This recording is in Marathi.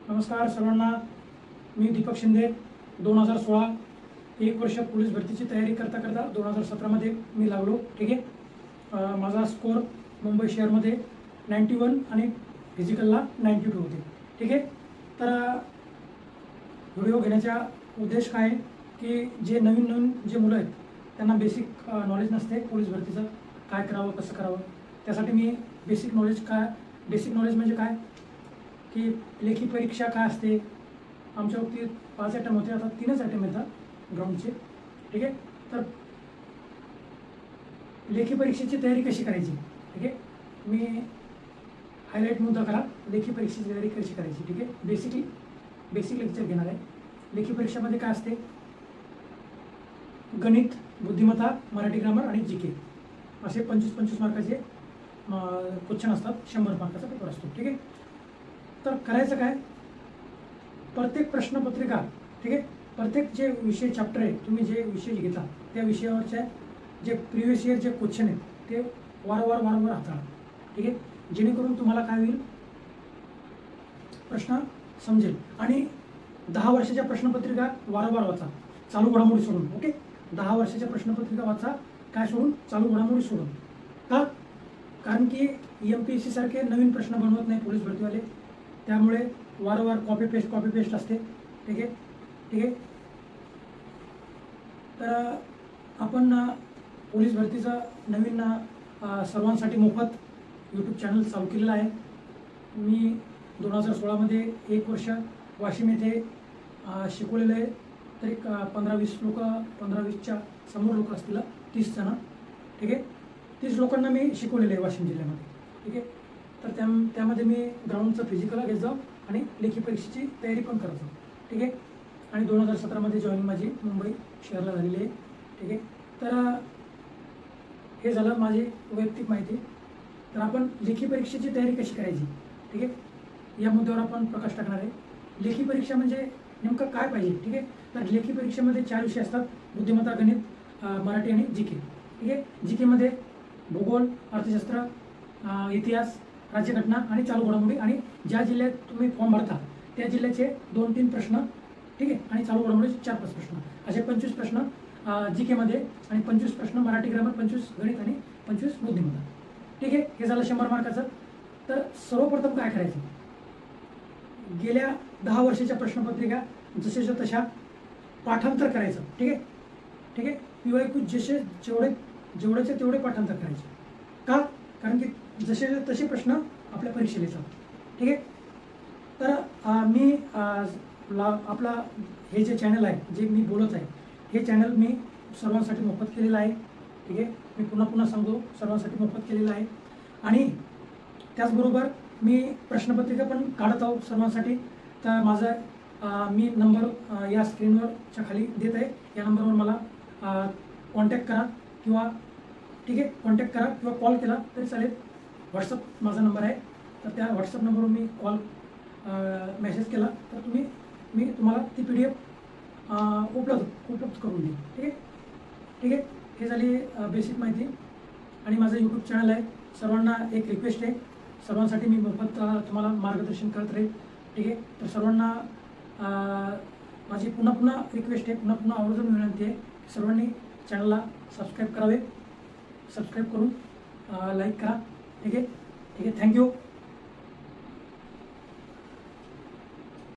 नमस्कार सर्वांना, मी दीपक शिंदे. 2016 एक वर्ष पोलीस भरतीची तयारी करता करता 2017मध्ये मी लागलो. ठीक आहे. माझा स्कोर मुंबई शहरमध्ये 91 आणि फिजिकलला 92 होते. ठीक आहे. तर व्हिडिओ घेण्याचा उद्देश काय आहे की जे नवीन जे मुलं आहेत त्यांना बेसिक नॉलेज नसते पोलीस भरतीचं, काय करावं कसं करावं. त्यासाठी मी बेसिक नॉलेज म्हणजे काय की लेखी परीक्षा काय असते. आमच्या बाबतीत 5 अटेम्प्ट होते, आता 3च अटेम्प्ट येतात ग्राउंडचे. ठीक आहे. तर लेखी परीक्षेची तयारी कशी करायची. ठीक आहे. मी हायलाईट मुद्दा करा, लेखी परीक्षेची तयारी कशी करायची. ठीक आहे. बेसिक लेक्चर घेणार आहे. लेखी परीक्षेमध्ये काय असते, गणित, बुद्धिमत्ता, मराठी ग्रामर आणि जी के असे 25 मार्काचे क्वेश्चन असतात. 100 मार्काचा पेपर असतो. ठीक आहे. तर करायचं काय, प्रत्येक प्रश्नपत्रिका, ठीक आहे, प्रत्येक जे विषय चॅप्टर आहे, तुम्ही जे विषय घेता त्या विषयावरचे जे प्रिव्हियस इयर जे क्वेश्चन आहेत ते वारंवार हाताळा. ठीक आहे. जेणेकरून तुम्हाला काय होईल, प्रश्न समजेल. आणि 10 वर्षाच्या प्रश्नपत्रिका वारंवार वाचा, चालू घडामोडी सोडून. ओके. 10 वर्षाच्या प्रश्नपत्रिका वाचा, काय सोडून, चालू घडामोडी सोडून. का, कारण की MPSC सारखे नवीन प्रश्न बनवत नाही पोलीस भरतीवाले, त्यामुळे वारंवार कॉपी पेस्ट असते. ठीक आहे. ठीक आहे. तर आपण पोलीस भरतीचा नवीन सर्वांसाठी मोफत यूट्यूब चॅनल चालू केलेला आहे. मी 2016मध्ये 1 वर्ष वाशिम येथे शिकवलेलं आहे. तरी 15-20च्या समोर लोक असतील, 30 जण. ठीक आहे. 30 लोकांना मी शिकवलेलं आहे वाशिम जिल्ह्यामध्ये. ठीक आहे. तर त्यामध्ये मी ग्राउंडचं फिजिकल घेत जाऊ आणि लेखी परीक्षेची तयारी पण करत जाऊ. ठीक आहे. आणि 2017मध्ये जॉईनिंग माझी मुंबई शहरला झालेली आहे. ठीक आहे. तर हे झालं माझी वैयक्तिक माहिती. तर आपण लेखी परीक्षेची तयारी कशी करायची. ठीक आहे. या मुद्द्यावर आपण प्रकाश टाकणार आहे. लेखी परीक्षा म्हणजे नेमकं काय पाहिजे. ठीक आहे. तर लेखी परीक्षेमध्ये 4 विषय असतात, बुद्धिमत्ता, गणित, मराठी आणि जी के. ठीक आहे. जी केमध्ये भूगोल, अर्थशास्त्र, इतिहास, राज्यघटना आणि चालू घडामोडी, आणि ज्या जिल्ह्यात तुम्ही फॉर्म भरता त्या जिल्ह्याचे 2-3 प्रश्न. ठीक आहे. आणि चालू घडामोडीचे 4-5 प्रश्न, असे 25 प्रश्न जी केमध्ये, आणि 25 प्रश्न मराठी ग्रामर, 25 गणित आणि 25 बुद्धिमत्ता. ठीक आहे. हे झालं 100 मार्काचं. तर सर्वप्रथम काय करायचं, गेल्या 10 वर्षाच्या प्रश्नपत्रिका जसेच्या तशा पाठांतर करायचं. ठीक आहे. ठीक आहे. PYQ जेवढेचे तेवढे पाठांतर करायचे. का, कारण की जसे तसे प्रश्न आपल्या परीक्षेला येतात. ठीक आहे. तर मी आपला हे जे चॅनल आहे, जे मी बोलत आहे, हे चॅनल मी सर्वांसाठी मोफत केलेलं आहे. ठीक आहे. मी पुन्हा सांगतो, सर्वांसाठी मोफत केलेलं आहे. आणि त्याचबरोबर मी प्रश्नपत्रिका पण काढत आहोत सर्वांसाठी. तर माझा मी नंबर या स्क्रीनवरच्या खाली देत आहे. या नंबरवर मला कॉन्टॅक्ट करा किंवा ठीक आहे कॉन्टॅक्ट करा किंवा कॉल केला तरी चालेल. व्हॉट्सअप माझा नंबर आहे. तर त्या व्हॉट्सअप नंबरवर मी मेसेज केला तर मी तुम्हाला ती PDF उपलब्ध करून देईन. ठीक आहे. ठीक आहे. हे झाली बेसिक माहिती. आणि माझं यूट्यूब चॅनल आहे. सर्वांना एक रिक्वेस्ट आहे, सर्वांसाठी मी मोफत तुम्हाला मार्गदर्शन करत राहील. ठीक आहे. तर सर्वांना माझी पुन्हा रिक्वेस्ट आहे, पुन्हा आवर्जून विनंती आहे, सर्वांनी चॅनलला सबस्क्राईब करावे. सबस्क्राईब करून लाईक करा. ठीक आहे. ठीक आहे. थँक्यू.